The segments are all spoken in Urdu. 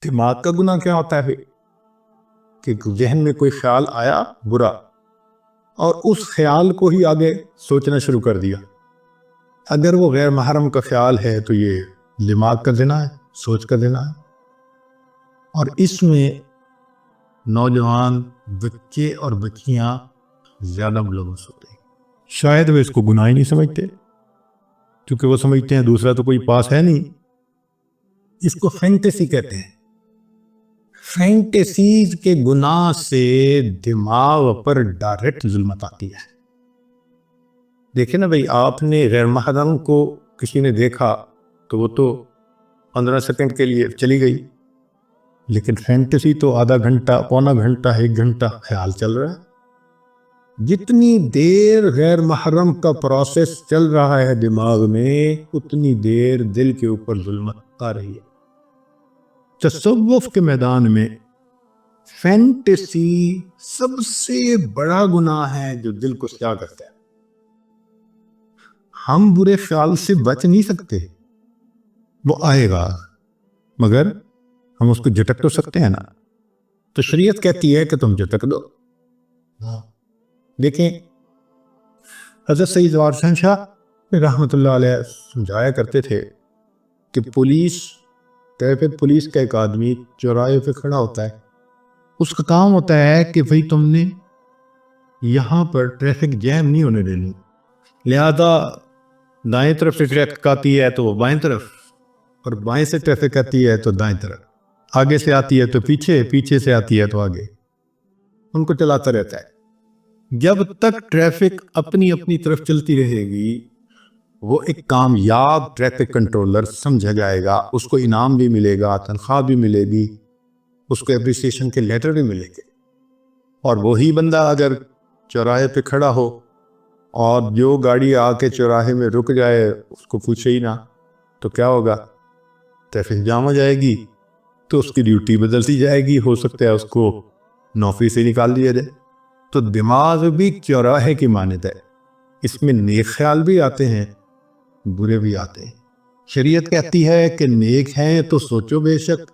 دماغ کا گناہ کیا ہوتا ہے کہ ذہن میں کوئی خیال آیا برا اور اس خیال کو ہی آگے سوچنا شروع کر دیا. اگر وہ غیر محرم کا خیال ہے تو یہ دماغ کا زنا ہے، سوچ کا زنا ہے. اور اس میں نوجوان بچے اور بچیاں زیادہ ملوث ہوتے ہیں. شاید وہ اس کو گناہ ہی نہیں سمجھتے کیونکہ وہ سمجھتے ہیں دوسرا تو کوئی پاس ہے نہیں. اس کو فینٹیسی کہتے ہیں. فینٹیسیز کے گناہ سے دماغ پر ڈائریکٹ ظلمت آتی ہے. دیکھیں نا بھئی، آپ نے غیر محرم کو کسی نے دیکھا تو وہ تو 15 سیکنڈ کے لیے چلی گئی، لیکن فینٹیسی تو آدھا گھنٹہ، پونا گھنٹہ، 1 گھنٹہ خیال چل رہا ہے. جتنی دیر غیر محرم کا پروسیس چل رہا ہے دماغ میں، اتنی دیر دل کے اوپر ظلمت آ رہی ہے. تصوف کے میدان میں فینٹیسی سب سے بڑا گناہ ہے جو دل کو سیاہ کرتا ہے. ہم برے خیال سے بچ نہیں سکتے، وہ آئے گا مگر ہم اس کو جھٹک تو سکتے ہیں نا. تو شریعت کہتی ہے کہ تم جھٹک دو. دیکھیں، حضرت سید جوار حسین شاہ رحمۃ اللہ علیہ سمجھایا کرتے تھے کہ ٹریفک پولیس کا ایک آدمی چوراہے پہ کھڑا ہوتا ہے، اس کا کام ہوتا ہے کہ بھئی تم نے یہاں پر ٹریفک جیم نہیں ہونے دینی، لہذا دائیں طرف سے ٹریفک آتی ہے تو وہ بائیں طرف، اور بائیں سے ٹریفک آتی ہے تو دائیں طرف، آگے سے آتی ہے تو پیچھے، پیچھے سے آتی ہے تو آگے، ان کو چلاتا رہتا ہے. جب تک ٹریفک اپنی اپنی طرف چلتی رہے گی وہ ایک کامیاب ٹریفک کنٹرولر سمجھا جائے گا. اس کو انعام بھی ملے گا، تنخواہ بھی ملے گی، اس کو اپریسیشن کے لیٹر بھی ملے گے. اور وہی بندہ اگر چوراہے پہ کھڑا ہو اور جو گاڑی آ کے چوراہے میں رک جائے اس کو پوچھے ہی نہ تو کیا ہوگا؟ ٹریفک جام ہو جائے گی، تو اس کی ڈیوٹی بدلتی جائے گی، ہو سکتا ہے اس کو نوکری سے نکال دیا جائے. تو دماغ بھی چوراہے کی مانند ہے، اس میں نیک خیال بھی آتے ہیں، برے بھی آتے ہیں. شریعت کہتی ہے کہ نیک ہیں تو سوچو بے شک،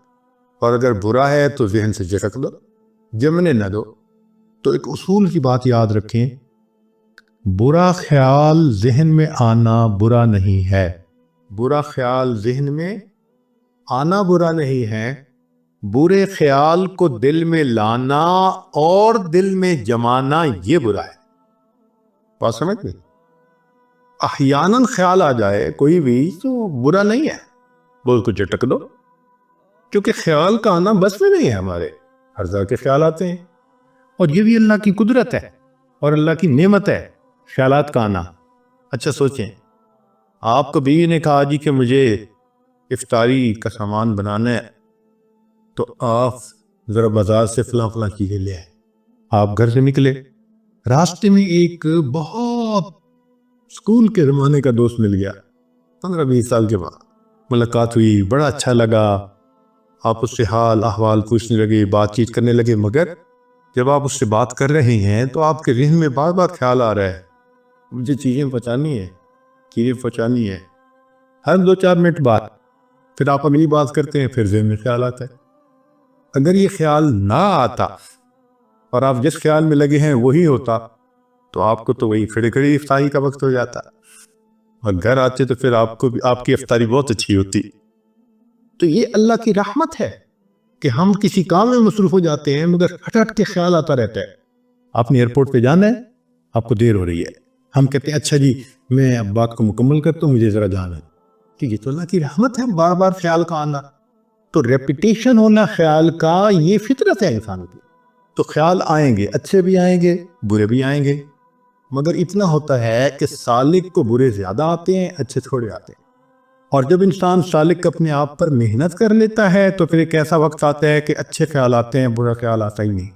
اور اگر برا ہے تو ذہن سے جھٹک دو، جمنے نہ دو. تو ایک اصول کی بات یاد رکھیں، برا خیال ذہن میں آنا برا نہیں ہے. برا خیال ذہن میں آنا برا نہیں ہے، برے خیال کو دل میں لانا اور دل میں جمانا یہ برا ہے. بات سمجھ گئے؟ احیاناً خیال آ جائے کوئی بھی تو برا نہیں ہے، وہ اس کو جھٹک دو، کیونکہ خیال کا آنا بس میں نہیں ہے. ہمارے ہر طرح کے خیال آتے ہیں، اور یہ بھی اللہ کی قدرت ہے اور اللہ کی نعمت ہے خیالات کا آنا. اچھا سوچیں، آپ کو بیوی نے کہا جی کہ مجھے افطاری کا سامان بنانا ہے، تو آپ ذرا بازار سے فلاں فلاں چیزیں لے آئے. آپ گھر سے نکلے، راستے میں ایک بہت اسکول کے زمانے کا دوست مل گیا، 15-20 سال کے بعد ملاقات ہوئی، بڑا اچھا لگا، آپ اس سے حال احوال پوچھنے لگے، بات چیت کرنے لگے. مگر جب آپ اس سے بات کر رہے ہیں تو آپ کے ذہن میں بار بار خیال آ رہا ہے مجھے چیزیں پہنچانی ہے، چیزیں پہنچانی ہے. ہر 2-4 منٹ بعد پھر آپ اگلی بات کرتے ہیں، پھر ذہن میں خیال آتا ہے. اگر یہ خیال نہ آتا اور آپ جس خیال میں لگے ہیں وہی ہوتا تو آپ کو تو وہی کھڑے کھڑے افطاری کا وقت ہو جاتا، اور گھر آتے تو پھر آپ کو بھی آپ کی افطاری بہت اچھی ہوتی. تو یہ اللہ کی رحمت ہے کہ ہم کسی کام میں مصروف ہو جاتے ہیں مگر ہٹ ہٹ کے خیال آتا رہتا ہے. آپ نے ایئرپورٹ پہ جانا ہے، آپ کو دیر ہو رہی ہے، ہم کہتے ہیں اچھا جی میں اب بات کو مکمل کرتا ہوں، مجھے ذرا جانا ہے. ٹھیک ہے، تو اللہ کی رحمت ہے بار بار خیال کا آنا. تو ریپیٹیشن ہونا خیال کا یہ فطرت ہے انسان کی. تو خیال آئیں گے، اچھے بھی آئیں گے، برے بھی آئیں گے، مگر اتنا ہوتا ہے کہ سالک کو برے زیادہ آتے ہیں، اچھے تھوڑے آتے ہیں. اور جب انسان سالک اپنے آپ پر محنت کر لیتا ہے تو پھر ایک ایسا وقت آتا ہے کہ اچھے خیال آتے ہیں، برا خیال آتا ہی نہیں.